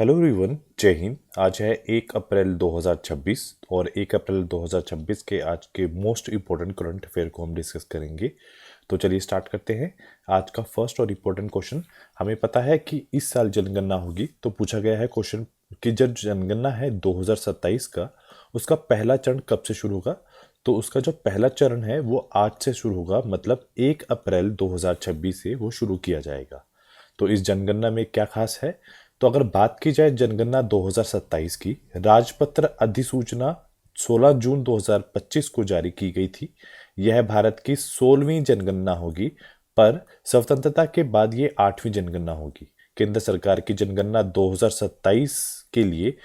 Hello everyone, जय हिंद। आज है 1 अप्रैल 2026 और 1 अप्रैल 2026 के आज के मोस्ट इम्पोर्टेंट करंट अफेयर को हम डिस्कस करेंगे। तो चलिए स्टार्ट करते हैं। आज का फर्स्ट और इम्पोर्टेंट क्वेश्चन, हमें पता है कि इस साल जनगणना होगी, तो पूछा गया है क्वेश्चन कि जब जनगणना है 2027 का, उसका पहला चरण कब से शुरू होगा। तो उसका जो पहला चरण है वो आज से शुरू होगा, मतलब 1 अप्रैल 2026 से वो शुरू किया जाएगा। तो इस जनगणना में क्या खास है, तो अगर बात की जाए जनगणना 2027 की, राजपत्र अधिसूचना 16 जून 2025 को जारी की गई थी। यह भारत की 16वीं जनगणना होगी, पर स्वतंत्रता के बाद ये 8वीं जनगणना होगी। केंद्र सरकार की जनगणना 2027 के लिए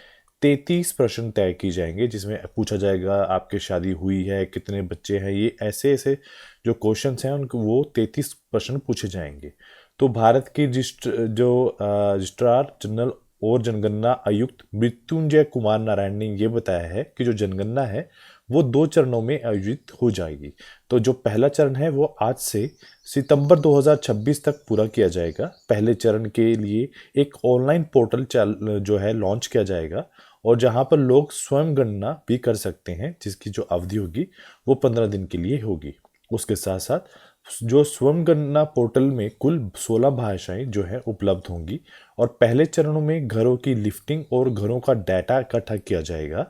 33 प्रश्न तय की जाएंगे, जिसमें पूछा जाएगा आपकी शादी हुई है, कितने बच्चे हैं, ये ऐसे ऐसे जो क्वेश्चंस हैं उनको वो 33 प्रश्न पूछे जाएंगे। तो भारत के रजिस्ट्रार जनरल और जनगणना आयुक्त मृत्युंजय कुमार नारायण ने यह बताया है कि जो जनगणना है वो 2 चरणों में आयोजित हो जाएगी। तो जो पहला चरण है वो आज से सितंबर 2026 तक पूरा किया जाएगा। पहले चरण के लिए एक ऑनलाइन पोर्टल जो है लॉन्च किया जाएगा, और जहां पर लोग स्वयं गणना भी कर सकते हैं, जिसकी जो अवधि होगी वो 15 दिन के लिए होगी। उसके साथ साथ जो स्वयं गणना पोर्टल में कुल 16 भाषाएं जो है उपलब्ध होंगी, और पहले चरणों में घरों की लिफ्टिंग और घरों का डाटा इकट्ठा किया जाएगा।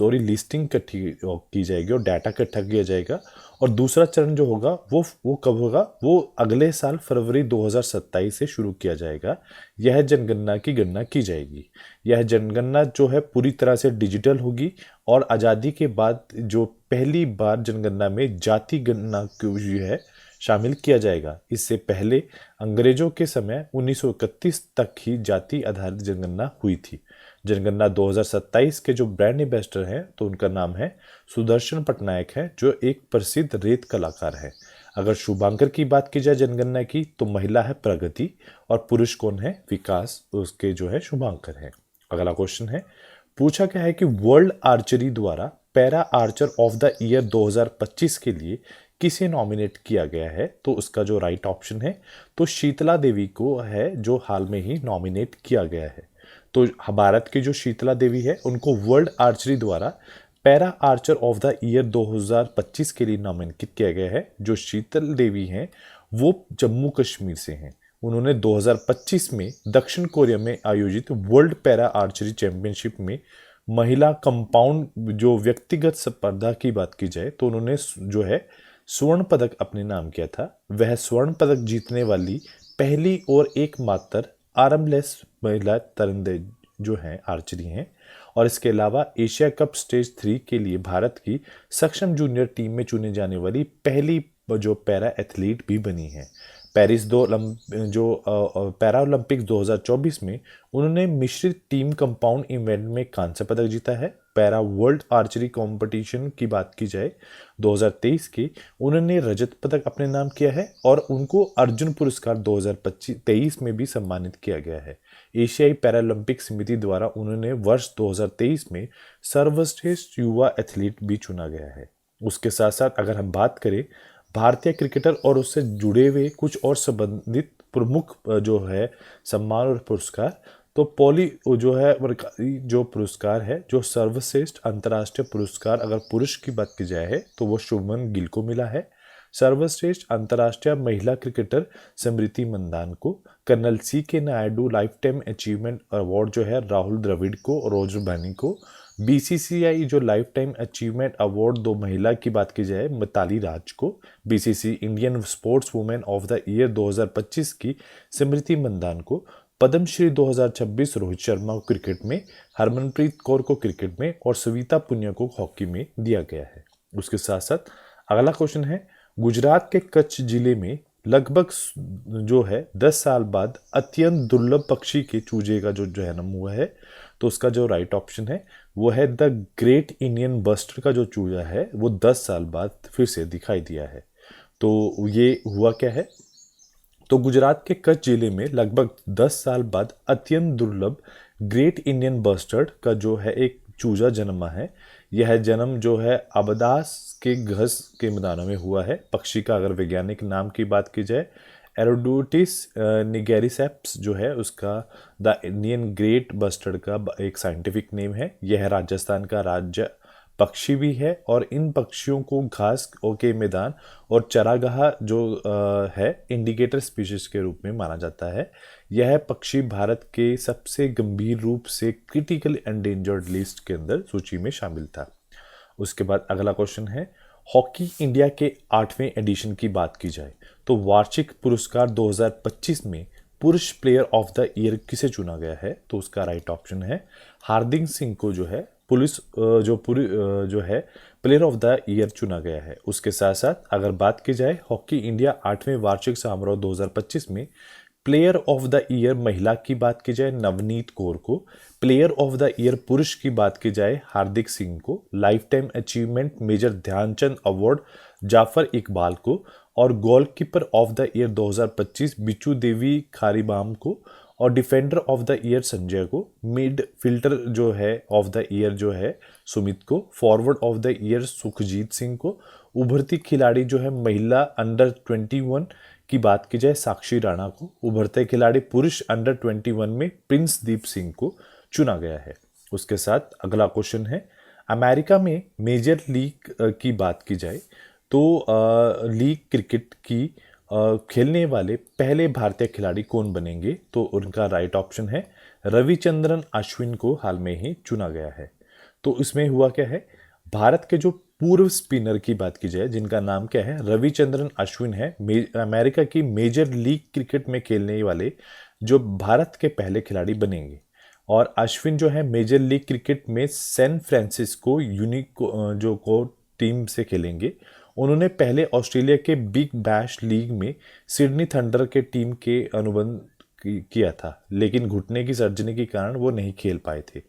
लिस्टिंग इकट्ठी की जाएगी और डाटा इकट्ठा किया जाएगा। और दूसरा चरण जो होगा वो कब होगा, वो अगले साल फरवरी 2027 से शुरू किया जाएगा। यह जनगणना की गणना की जाएगी। यह जनगणना जो है पूरी तरह से डिजिटल होगी, और आज़ादी के बाद जो पहली बार जनगणना में जाति गणना जो है शामिल किया जाएगा। इससे पहले अंग्रेजों के समय 1931 तक ही जाति आधारित जनगणना हुई थी। जनगणना 2027 के जो ब्रांड एम्बेसडर हैं, तो उनका नाम है सुदर्शन पटनायक है, जो एक प्रसिद्ध रेत कलाकार है। अगर शुभांकर की बात की जाए जनगणना की, तो महिला है प्रगति, और पुरुष कौन है, विकास, उसके जो है शुभांकर है। अगला क्वेश्चन है, पूछा गया है कि वर्ल्ड आर्चरी द्वारा para Archer of the year 2025 के लिए किसे नॉमिनेट किया गया है। तो उसका जो राइट ऑप्शन है, तो शीतला देवी को है, जो हाल में ही नॉमिनेट किया गया है। तो भारत की जो शीतला देवी है, उनको वर्ल्ड आर्चरी द्वारा para Archer of the year 2025 के लिए नॉमिनेट किया गया है। जो शीतल देवी हैं वो जम्मू कश्मीर से हैं। उन्होंने 2025 में दक्षिण कोरिया में आयोजित वर्ल्ड पैरा आर्चरी चैंपियनशिप में महिला कंपाउंड जो व्यक्तिगत स्पर्धा की बात की जाए, तो उन्होंने जो है स्वर्ण पदक अपने नाम किया था। वह स्वर्ण पदक जीतने वाली पहली और एकमात्र आर्मलेस महिला तीरंदाज जो हैं आर्चरी हैं। और इसके अलावा एशिया कप स्टेज 3 के लिए भारत की सक्षम जूनियर टीम में चुने जाने वाली पहली जो पैरा एथलीट भी बनी है। पैरा ओलंपिक्स 2024 में उन्होंने मिश्रित टीम कंपाउंड इवेंट में कांस्य पदक जीता है। पैरा वर्ल्ड आर्चरी कंपटीशन की बात की जाए 2023 की, उन्होंने रजत पदक अपने नाम किया है, और उनको अर्जुन पुरस्कार 2023 में भी सम्मानित किया गया है। एशियाई पैरालंपिक समिति द्वारा उन्होंने वर्ष 2023 में सर्वश्रेष्ठ युवा एथलीट भी चुना गया है। उसके साथ साथ अगर हम बात करें भारतीय क्रिकेटर और उससे जुड़े हुए कुछ और संबंधित प्रमुख जो है सम्मान और पुरस्कार, तो जो पुरस्कार है, जो सर्वश्रेष्ठ अंतर्राष्ट्रीय पुरस्कार अगर पुरुष की बात की जाए तो वो शुभमन गिल को मिला है। सर्वश्रेष्ठ अंतर्राष्ट्रीय महिला क्रिकेटर स्मृति मंदाना को, कर्नल सी के Naidu life time achievement award जो है राहुल द्रविड़ को और रोजर बैनी को। बीसीसीआई जो लाइफ टाइम अचीवमेंट अवार्ड 2 महिला की बात की जाए मिताली राज को, BCC Indian sports women of the year 2025 की स्मृति मंदाना को, पद्मश्री 2026 रोहित शर्मा को क्रिकेट में, हरमनप्रीत कौर को क्रिकेट में, और सविता पुनिया को हॉकी में दिया गया है। उसके साथ साथ अगला क्वेश्चन है, गुजरात के कच्छ जिले में लगभग जो है 10 साल बाद अत्यंत दुर्लभ पक्षी के चूजे का जो जन्म हुआ है। तो उसका जो राइट ऑप्शन है वो है द ग्रेट इंडियन बस्टर का जो चूजा है वो 10 साल बाद फिर से दिखाई दिया है। तो ये हुआ क्या है, तो गुजरात के कच्छ जिले में लगभग 10 साल बाद अत्यंत दुर्लभ ग्रेट इंडियन बस्टर्ड का जो है एक चूजा जन्मा है। यह जन्म जो है अबदास के घस के मैदानों में हुआ है। पक्षी का अगर वैज्ञानिक नाम की बात की जाए एरोडोटिस निगेरिसेप्स जो है उसका द इंडियन ग्रेट बस्टर्ड का एक साइंटिफिक नेम है। यह राजस्थान का राज्य पक्षी भी है और इन पक्षियों को घास के मैदान और चरागाह जो है इंडिकेटर स्पीशीज के रूप में माना जाता है। यह पक्षी भारत के सबसे गंभीर रूप से क्रिटिकल एंडेंजर्ड लिस्ट के अंदर सूची में शामिल था। उसके बाद अगला क्वेश्चन है, हॉकी इंडिया के 8वें एडिशन की बात की जाए तो वार्षिक पुरस्कार 2025 में पुरुष प्लेयर ऑफ द ईयर किसे चुना गया है? तो उसका राइट ऑप्शन है हार्दिक सिंह को जो है जो है प्लेयर ऑफ द ईयर चुना गया है। उसके साथ साथ अगर बात की जाए हॉकी इंडिया 8वें वार्षिक समारोह 2025 में प्लेयर ऑफ द ईयर महिला की बात की जाए नवनीत कौर को, प्लेयर ऑफ द ईयर पुरुष की बात की जाए हार्दिक सिंह को, lifetime achievement major Dhyanchand award Jafar Iqbal को और goalkeeper of the year 2025 Bichu Devi Kharibam को और defender of the year Sanjay को, मिड फिल्टर जो है ऑफ द ईयर जो है सुमित को, forward of the year Sukhjeet Singh को, उभरती खिलाड़ी जो है महिला अंडर 21 की बात की जाए साक्षी राणा को, उभरते खिलाड़ी पुरुष अंडर 21 में प्रिंस दीप सिंह को चुना गया है। उसके साथ अगला क्वेश्चन है, अमेरिका में मेजर लीग की बात की जाए तो लीग क्रिकेट की खेलने वाले पहले भारतीय खिलाड़ी कौन बनेंगे? तो उनका राइट ऑप्शन है रविचंद्रन अश्विन को हाल में ही चुना गया है। तो इसमें हुआ क्या है, भारत के जो पूर्व स्पिनर की बात की जाए जिनका नाम क्या है रविचंद्रन अश्विन है, अमेरिका की मेजर लीग क्रिकेट में खेलने वाले जो भारत के पहले खिलाड़ी बनेंगे। और अश्विन जो है मेजर लीग क्रिकेट में सैन फ्रांसिस्को यूनिक जो को टीम से खेलेंगे। उन्होंने पहले ऑस्ट्रेलिया के बिग बैश लीग में सिडनी थंडर के टीम के अनुबंध किया था, लेकिन घुटने की सर्जरी के कारण वो नहीं खेल पाए थे।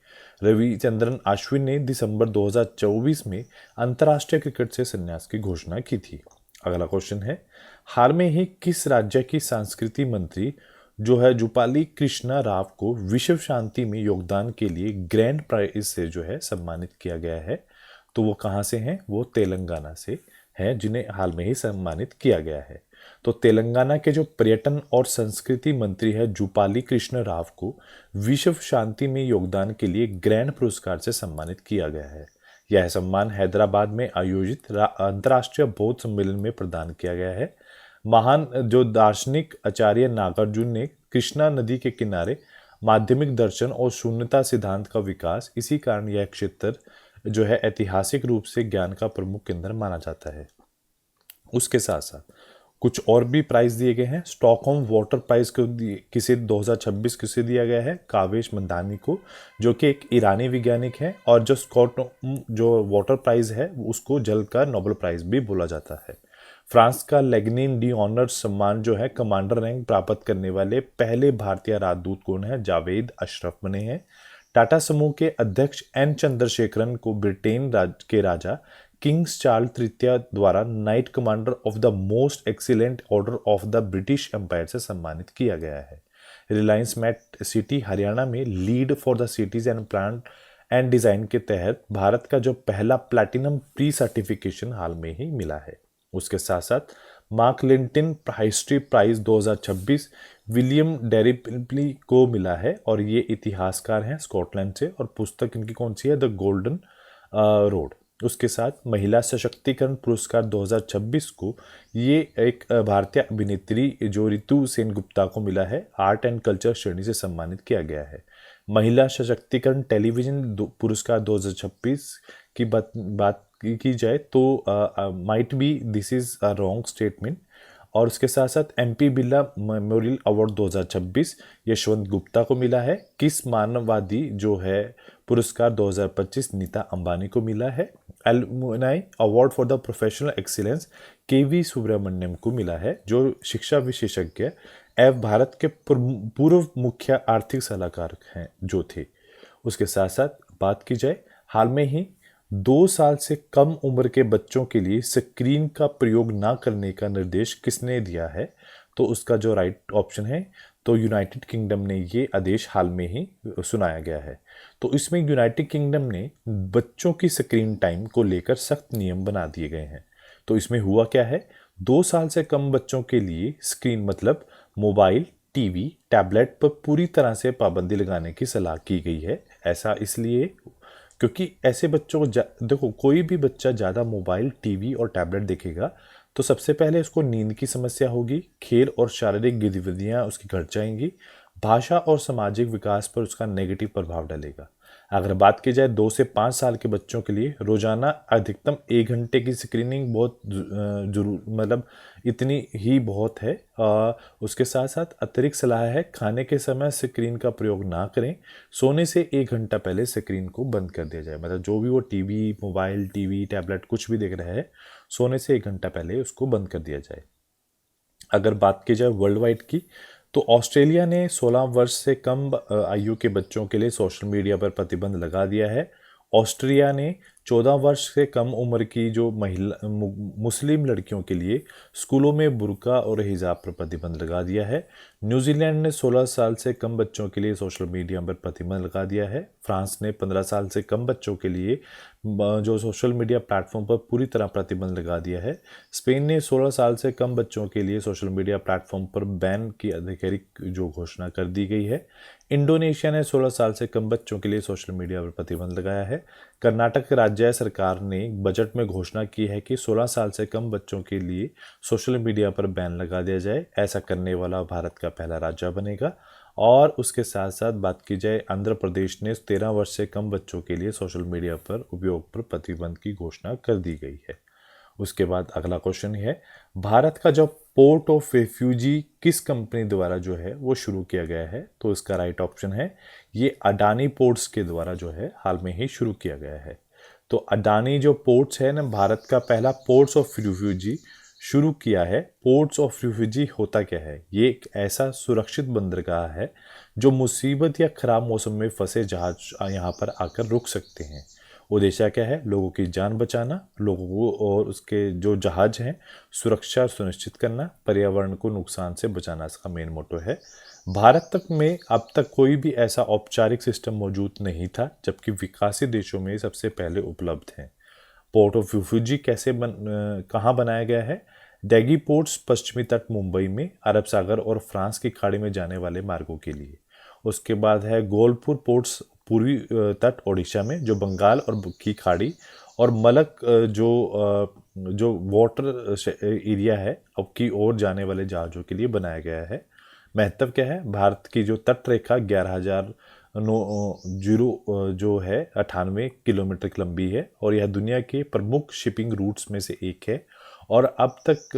रविचंद्रन अश्विन ने दिसंबर 2024 में अंतर्राष्ट्रीय क्रिकेट से संन्यास की घोषणा की थी। अगला क्वेश्चन है, हाल में ही किस राज्य की संस्कृति मंत्री जो है जुपाली कृष्णा राव को विश्व शांति में योगदान के लिए ग्रैंड प्राइज से जो है सम्मानित किया गया है? तो वो कहाँ से हैं? वो तेलंगाना से हैं, जिन्हें हाल में ही सम्मानित किया गया है। तो तेलंगाना के जो पर्यटन और संस्कृति मंत्री है जुपाली कृष्ण राव को विश्व शांति में योगदान के लिए ग्रैंड पुरस्कार से सम्मानित किया गया है। यह सम्मान हैदराबाद में आयोजित अंतर्राष्ट्रीय बौद्ध सम्मेलन में प्रदान किया गया है। महान जो दार्शनिक आचार्य नागार्जुन ने कृष्णा नदी के किनारे माध्यमिक दर्शन और शून्यता सिद्धांत का विकास, इसी कारण यह क्षेत्र जो है ऐतिहासिक रूप से ज्ञान का प्रमुख केंद्र माना जाता है। उसके साथ साथ कुछ और भी प्राइज दिए गए हैं। स्टॉकहोम वाटर प्राइज को किसे 2026 किसे दिया गया है? कावेश मंदानी को, जो कि एक ईरानी वैज्ञानिक है। और जो जो वाटर प्राइज है उसको जल का नोबेल प्राइज भी बोला जाता है। फ्रांस का लेग्निन डी ऑनर सम्मान जो है कमांडर रैंक प्राप्त करने वाले पहले भारतीय राजदूत कौन है? जावेद अशरफ बने हैं। टाटा समूह के अध्यक्ष एन चंद्रशेखरन को ब्रिटेन के राजा किंग्स चार्ल्स तृतीय द्वारा knight commander of the most excellent order of the British empire से सम्मानित किया गया है। रिलायंस मेट सिटी हरियाणा में lead for the cities and plan and design के तहत भारत का जो पहला प्लैटिनम प्री सर्टिफिकेशन हाल में ही मिला है। उसके साथ साथ Mark Lynton History Prize 2026 William Dalrymple को मिला है और ये इतिहासकार हैं स्कॉटलैंड से और पुस्तक इनकी कौन सी है? The golden road. उसके साथ महिला सशक्तिकरण पुरस्कार 2026 को ये एक भारतीय अभिनेत्री जो रितु सेनगुप्ता को मिला है। आर्ट एंड कल्चर श्रेणी से सम्मानित किया गया है। महिला सशक्तिकरण टेलीविजन पुरस्कार 2026 की बात की जाए तो might be this is a wrong statement. और उसके साथ साथ MP Birla memorial award 2026 Yashwant Gupta को मिला है। किस मानववादी जो है पुरस्कार 2025 नीता अंबानी को मिला है। Alumni award for the professional excellence KV Subramanyam को मिला है, जो शिक्षा विशेषज्ञ एवं भारत के पूर्व मुख्य आर्थिक सलाहकार हैं जो थे। उसके साथ साथ बात की जाए हाल में ही 2 साल से कम उम्र के बच्चों के लिए स्क्रीन का प्रयोग ना करने का निर्देश किसने दिया है? तो उसका जो राइट ऑप्शन है तो यूनाइटेड किंगडम ने ये आदेश हाल में ही सुनाया गया है। तो इसमें यूनाइटेड किंगडम ने बच्चों की स्क्रीन टाइम को लेकर सख्त नियम बना दिए गए हैं। तो इसमें हुआ क्या है, 2 साल से कम बच्चों के लिए स्क्रीन मतलब मोबाइल, टीवी, टैबलेट पर पूरी तरह से पाबंदी लगाने की सलाह की गई है। ऐसा इसलिए क्योंकि ऐसे बच्चों को देखो, कोई भी बच्चा ज़्यादा मोबाइल, टीवी और टैबलेट देखेगा तो सबसे पहले उसको नींद की समस्या होगी, खेल और शारीरिक गतिविधियां उसकी घट जाएंगी, भाषा और सामाजिक विकास पर उसका नेगेटिव प्रभाव डालेगा। अगर बात की जाए 2 से 5 साल के बच्चों के लिए रोजाना अधिकतम 1 घंटे की स्क्रीनिंग बहुत जरूर मतलब इतनी ही बहुत है। उसके साथ साथ अतिरिक्त सलाह है खाने के समय स्क्रीन का प्रयोग ना करें। सोने से 1 घंटा पहले स्क्रीन को बंद कर दिया जाए, मतलब जो भी वो टीवी, मोबाइल, टीवी, टैबलेट कुछ भी देख रहा है, सोने से 1 घंटा पहले उसको बंद कर दिया जाए। अगर बात की जाए वर्ल्ड वाइड की, तो ऑस्ट्रेलिया ने 16 वर्ष से कम आयु के बच्चों के लिए सोशल मीडिया पर प्रतिबंध लगा दिया है। ऑस्ट्रिया ने 14 वर्ष से कम उम्र की जो मुस्लिम लड़कियों के लिए स्कूलों में बुर्का और हिजाब पर प्रतिबंध लगा दिया है। न्यूजीलैंड ने 16 साल से कम बच्चों के लिए सोशल मीडिया पर प्रतिबंध लगा दिया है। फ्रांस ने 15 साल से कम बच्चों के लिए जो सोशल मीडिया प्लेटफॉर्म पर पूरी तरह प्रतिबंध लगा दिया है। स्पेन ने 16 साल से कम बच्चों के लिए सोशल मीडिया प्लेटफॉर्म पर बैन की आधिकारिक जो घोषणा कर दी गई है। इंडोनेशिया ने 16 साल से कम बच्चों के लिए सोशल मीडिया पर प्रतिबंध लगाया है। कर्नाटक राज्य सरकार ने बजट में घोषणा की है कि 16 साल से कम बच्चों के लिए सोशल मीडिया पर बैन लगा दिया जाए। ऐसा करने वाला भारत का पहला राज्य बनेगा। और उसके साथ साथ बात की जाए, आंध्र प्रदेश ने 13 वर्ष से कम बच्चों के लिए सोशल मीडिया पर उपयोग पर प्रतिबंध की घोषणा कर दी गई है। उसके बाद अगला क्वेश्चन है, भारत का जो पोर्ट ऑफ रेफ्यूजी किस कंपनी द्वारा जो है वो शुरू किया गया है? तो इसका राइट ऑप्शन है, ये अडानी पोर्ट्स के द्वारा जो है हाल में ही शुरू किया गया है। तो अडानी जो पोर्ट्स है ना, भारत का पहला पोर्ट्स ऑफ रेफ्यूजी शुरू किया है। पोर्ट्स ऑफ रेफ्यूजी होता क्या है? ये एक ऐसा सुरक्षित बंदरगाह है जो मुसीबत या खराब मौसम में फंसे जहाज यहाँ पर आकर रुक सकते हैं। उद्देश्य क्या है? लोगों की जान बचाना, लोगों को और उसके जो जहाज हैं सुरक्षा सुनिश्चित करना, पर्यावरण को नुकसान से बचाना इसका मेन मोटो है। भारत तक में अब तक कोई भी ऐसा औपचारिक सिस्टम मौजूद नहीं था, जबकि विकासित देशों में सबसे पहले उपलब्ध है। पोर्ट ऑफ रिफ्यूजी कहाँ बनाया गया है? दैगी पोर्ट्स पश्चिमी तट मुंबई में, अरब सागर और फ्रांस की खाड़ी में जाने वाले मार्गों के लिए। उसके बाद है गोलपुर पोर्ट्स पूर्वी तट ओडिशा में, जो बंगाल और की खाड़ी और मलक जो वाटर एरिया है अब की ओर जाने वाले जहाज़ों के लिए बनाया गया है। महत्व क्या है? भारत की जो तट रेखा 11,090 जो है 98 किलोमीटर की लंबी है और यह दुनिया के प्रमुख शिपिंग रूट्स में से एक है। और अब तक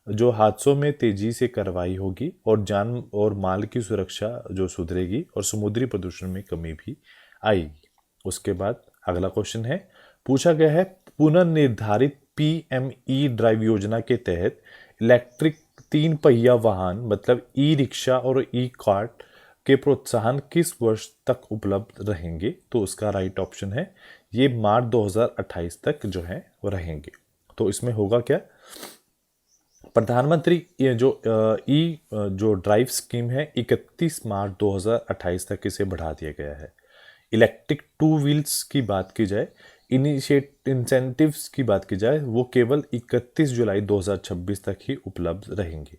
जो हादसों में तेजी से कार्रवाई होगी और जान और माल की सुरक्षा जो सुधरेगी और समुद्री प्रदूषण में कमी भी आएगी। उसके बाद अगला क्वेश्चन है, पूछा गया है, पुनर्निर्धारित पीएमई ड्राइव योजना के तहत इलेक्ट्रिक 3 पहिया वाहन मतलब ई रिक्शा और ई कार्ट के प्रोत्साहन किस वर्ष तक उपलब्ध रहेंगे? तो उसका राइट ऑप्शन है, ये मार्च 2028 तक जो है वो रहेंगे। तो इसमें होगा क्या? प्रधानमंत्री ये जो ड्राइव स्कीम है 31 मार्च 2028 तक इसे बढ़ा दिया गया है। इलेक्ट्रिक 2 व्हील्स की बात की जाए, इंसेंटिव्स की बात की जाए, वो केवल 31 जुलाई 2026 तक ही उपलब्ध रहेंगे।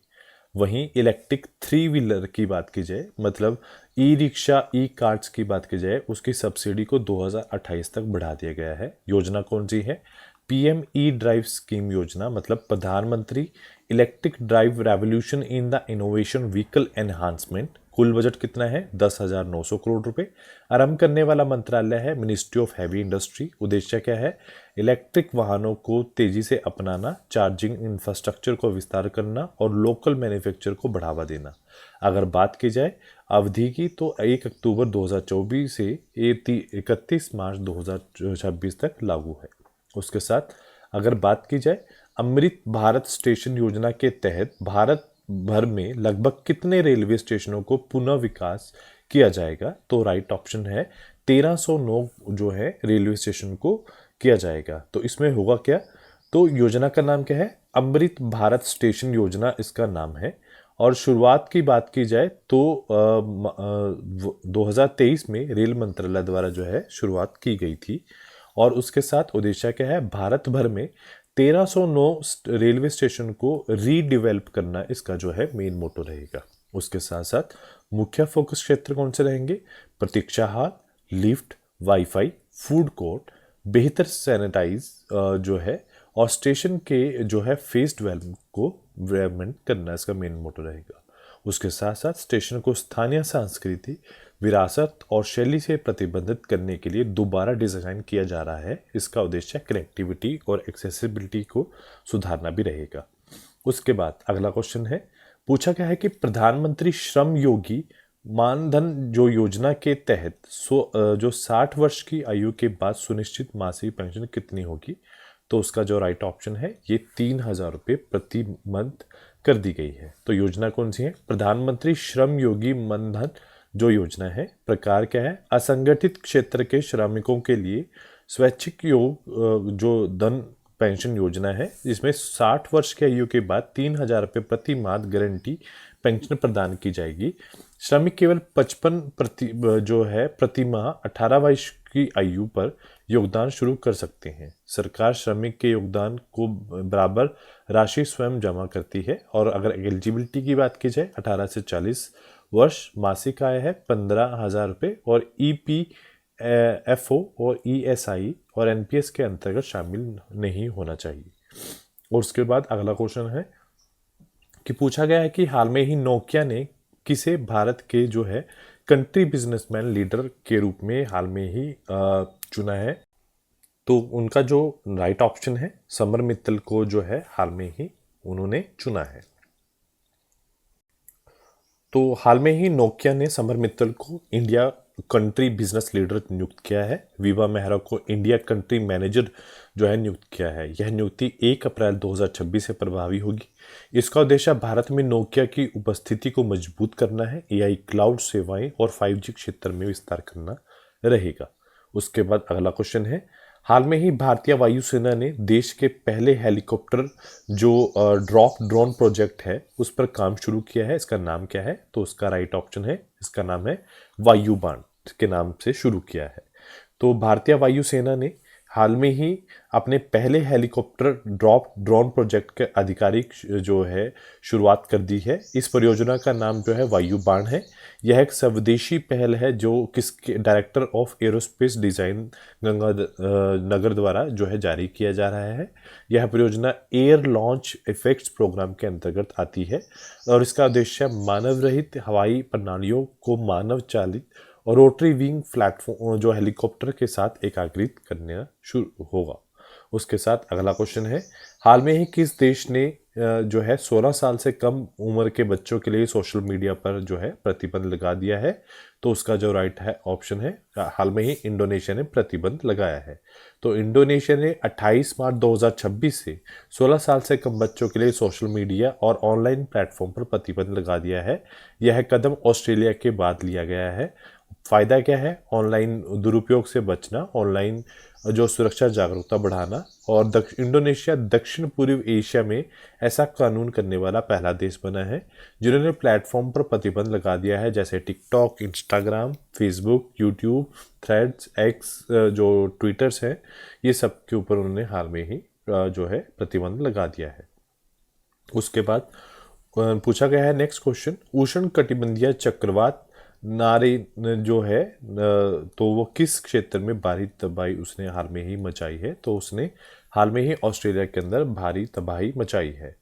वहीं इलेक्ट्रिक 3 व्हीलर की बात की जाए, मतलब ई रिक्शा, ई कार्ट्स की बात की जाए, उसकी सब्सिडी को 2028 तक बढ़ा दिया गया है। योजना कौन सी है? पीएम ई ड्राइव स्कीम योजना, मतलब प्रधानमंत्री electric drive revolution in the innovation vehicle enhancement. कुल बजट कितना है? 10,900 करोड़ रुपए। आरंभ करने वाला मंत्रालय है मिनिस्ट्री ऑफ हैवी इंडस्ट्री। उद्देश्य क्या है? इलेक्ट्रिक वाहनों को तेजी से अपनाना, चार्जिंग इंफ्रास्ट्रक्चर को विस्तार करना और लोकल मैन्युफैक्चर को बढ़ावा देना। अगर बात की जाए अवधि की, तो 1 अक्टूबर 2024 से 31 मार्च 2026 तक लागू है। उसके साथ अगर बात की जाए अमृत भारत स्टेशन योजना के तहत भारत भर में लगभग कितने रेलवे स्टेशनों को पुनः विकास किया जाएगा? तो राइट ऑप्शन है, 1309 जो है रेलवे स्टेशन को किया जाएगा। तो इसमें होगा क्या? तो योजना का नाम क्या है? अमृत भारत स्टेशन योजना इसका नाम है। और शुरुआत की बात की जाए तो 2023 में रेल मंत्रालय द्वारा जो है शुरुआत की गई थी। और उसके साथ उद्देश्य क्या है? भारत भर में 1309 रेलवे स्टेशन को रीडेवलप करना इसका जो है मेन मोटो रहेगा। उसके साथ साथ मुख्य फोकस क्षेत्र कौन से रहेंगे? प्रतीक्षा हाल, लिफ्ट, वाईफाई, फूड कोर्ट, बेहतर सैनिटाइज जो है, और स्टेशन के जो है फेस डेवलपमेंट को डेवलपमेंट करना इसका मेन मोटो रहेगा। उसके साथ साथ स्टेशन को स्थानीय संस्कृति, विरासत और शैली से प्रतिबंधित करने के लिए दोबारा डिजाइन किया जा रहा है। इसका उद्देश्य कनेक्टिविटी और एक्सेसिबिलिटी को सुधारना भी रहेगा। उसके बाद अगला क्वेश्चन है, पूछा गया है कि प्रधानमंत्री श्रम योगी मानधन जो योजना के तहत जो 60 वर्ष की आयु के बाद सुनिश्चित मासिक पेंशन कितनी होगी? तो उसका जो राइट ऑप्शन है ये 3,000 रुपये प्रति मंथ कर दी गई है। तो योजना कौन सी है? प्रधानमंत्री श्रम योगी मानधन जो योजना है, प्रकार क्या है? असंगठित क्षेत्र के श्रमिकों के लिए स्वैच्छिक योग जो धन पेंशन योजना है, जिसमें 60 वर्ष की आयु के बाद 3,000 रुपये प्रति माह गारंटी पेंशन प्रदान की जाएगी। श्रमिक केवल 55 जो है प्रति माह 18 वर्ष की आयु पर योगदान शुरू कर सकते हैं। सरकार श्रमिक के योगदान को बराबर राशि स्वयं जमा करती है। और अगर एलिजिबिलिटी की बात की जाए, 18 से 40 वर्ष, मासिक आय है 15,000 रुपये, और EPFO और ESI और NPS के अंतर्गत शामिल नहीं होना चाहिए। और उसके बाद अगला क्वेश्चन है कि पूछा गया है कि हाल में ही नोकिया ने किसे भारत के जो है कंट्री बिजनेसमैन लीडर के रूप में हाल में ही चुना है? तो उनका जो राइट ऑप्शन है, समर मित्तल को जो है हाल में ही उन्होंने चुना है। तो हाल में ही नोकिया ने समर मित्तल को इंडिया कंट्री बिजनेस लीडर नियुक्त किया है। विभा मेहरा को इंडिया कंट्री मैनेजर जो है नियुक्त किया है। यह नियुक्ति 1 अप्रैल 2026 से प्रभावी होगी। इसका उद्देश्य भारत में नोकिया की उपस्थिति को मजबूत करना है, AI क्लाउड सेवाएं और 5G क्षेत्र में विस्तार करना रहेगा। उसके बाद अगला क्वेश्चन है, हाल में ही भारतीय वायुसेना ने देश के पहले हेलीकॉप्टर जो ड्रॉप ड्रोन प्रोजेक्ट है उस पर काम शुरू किया है। इसका नाम क्या है? तो उसका राइट ऑप्शन है, इसका नाम है वायुबाण के नाम से शुरू किया है। तो भारतीय वायुसेना ने हाल में ही अपने पहले हेलीकॉप्टर ड्रॉप ड्रोन प्रोजेक्ट के आधिकारिक जो है शुरुआत कर दी है। इस परियोजना का नाम जो है वायुबाण है। यह एक स्वदेशी पहल है जो किसके director of aerospace design Ganganagar द्वारा जो है जारी किया जा रहा है। यह परियोजना एयर लॉन्च इफेक्ट्स प्रोग्राम के अंतर्गत आती है और इसका उद्देश्य मानव रहित हवाई प्रणालियों को मानव चालित और रोटरी विंग प्लेटफॉर्म जो हेलीकॉप्टर के साथ एकीकृत करना शुरू होगा। उसके साथ अगला क्वेश्चन है, हाल में ही किस देश ने जो है 16 साल से कम उम्र के बच्चों के लिए सोशल मीडिया पर जो है प्रतिबंध लगा दिया है? तो उसका जो राइट है ऑप्शन है, हाल में ही इंडोनेशिया ने प्रतिबंध लगाया है। तो इंडोनेशिया ने 28 मार्च 2026 से 16 साल से कम बच्चों के लिए सोशल मीडिया और ऑनलाइन प्लेटफॉर्म पर प्रतिबंध लगा दिया है। यह कदम ऑस्ट्रेलिया के बाद लिया गया है। फायदा क्या है? ऑनलाइन दुरुपयोग से बचना, ऑनलाइन जो सुरक्षा जागरूकता बढ़ाना, और इंडोनेशिया दक्षिण पूर्व एशिया में ऐसा कानून करने वाला पहला देश बना है जिन्होंने प्लेटफॉर्म पर प्रतिबंध लगा दिया है, जैसे TikTok, Instagram, Facebook, YouTube, threads, x जो ट्विटर्स हैं, ये सब के ऊपर उन्होंने हाल में ही जो है प्रतिबंध लगा दिया है। उसके बाद पूछा गया है नेक्स्ट क्वेश्चन, उष्ण कटिबंधीय चक्रवात नारे जो है तो वो किस क्षेत्र में भारी तबाही उसने हाल में ही मचाई है? तो उसने हाल में ही ऑस्ट्रेलिया के अंदर भारी तबाही मचाई है।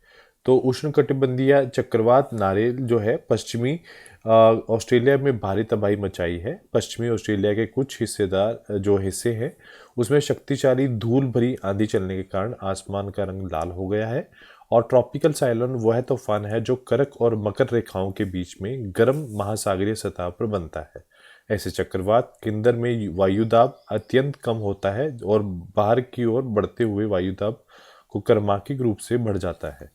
तो उष्णकटिबंधीय चक्रवात नारेल जो है पश्चिमी ऑस्ट्रेलिया में भारी तबाही मचाई है। पश्चिमी ऑस्ट्रेलिया के कुछ हिस्सेदार जो हिस्से हैं उसमें शक्तिशाली धूल भरी आंधी चलने के कारण आसमान का रंग लाल हो गया है। और ट्रॉपिकल साइक्लोन वह तूफान है जो कर्क और मकर रेखाओं के बीच में गर्म महासागरीय सतह पर बनता है। ऐसे चक्रवात केंद्र में वायुदाब अत्यंत कम होता है और बाहर की ओर बढ़ते हुए वायुदाब को क्रमांकित रूप से बढ़ जाता है।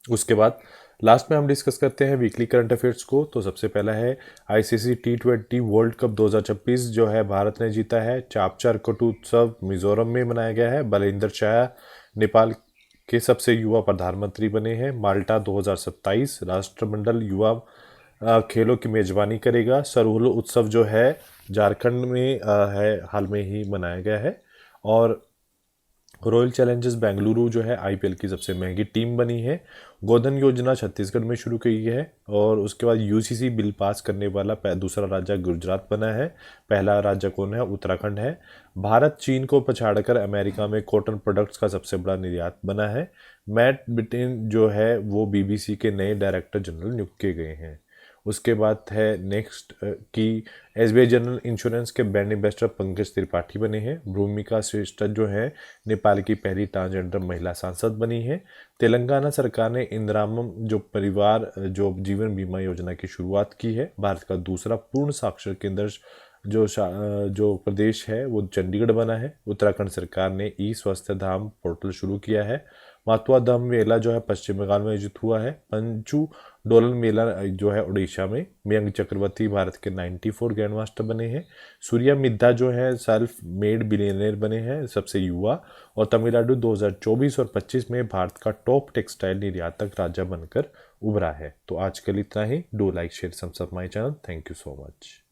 उसके बाद लास्ट में हम डिस्कस करते हैं वीकली करंट अफेयर्स को। तो सबसे पहला है ICC T20 वर्ल्ड कप 2026 जो है भारत ने जीता है। चापचार कटु उत्सव मिजोरम में मनाया गया है। बलेंद्र शाह नेपाल के सबसे युवा प्रधानमंत्री बने हैं। माल्टा 2027 राष्ट्रमंडल युवा खेलों की मेजबानी करेगा। सरहुल उत्सव जो है झारखंड में है, हाल में ही मनाया गया है। और रॉयल चैलेंजर्स बेंगलुरु जो है आईपीएल की सबसे महंगी टीम बनी है। गोधन योजना छत्तीसगढ़ में शुरू की है। और उसके बाद यूसीसी बिल पास करने वाला दूसरा राज्य गुजरात बना है। पहला राज्य कौन है? उत्तराखंड है। भारत चीन को पछाड़कर अमेरिका में कॉटन प्रोडक्ट्स का सबसे बड़ा निर्यात बना है। मैट बिटेन जो है वो बीबीसी के नए डायरेक्टर जनरल नियुक्त किए गए हैं। उसके बाद है नेक्स्ट कि एसबीआई जनरल इंश्योरेंस के ब्रांड एम्बेसडर पंकज त्रिपाठी बने हैं। भूमिका श्रेष्ठ जो है नेपाल की पहली ट्रांसजेंडर महिला सांसद बनी है। तेलंगाना सरकार ने इंदिराम जो परिवार जो जीवन बीमा योजना की शुरुआत की है। भारत का दूसरा पूर्ण साक्षर केंद्र जो प्रदेश है वो चंडीगढ़ बना है। उत्तराखंड सरकार ने ई स्वास्थ्य धाम पोर्टल शुरू किया है। मातुआ धाम मेला जो है पश्चिम बंगाल में आयोजित हुआ है। पंचू डोलन मेला जो है उड़ीसा में। मयंक चक्रवर्ती भारत के 94 ग्रैंड मास्टर बने हैं। सूर्या मिद्धा जो है सेल्फ मेड बिलियनियर बने हैं, सबसे युवा। और तमिलनाडु 2024 और 25 में भारत का टॉप टेक्सटाइल निर्यातक राज्य बनकर उभरा है। तो आज के लिए इतना ही। Do like share subscribe my channel. Thank you so much.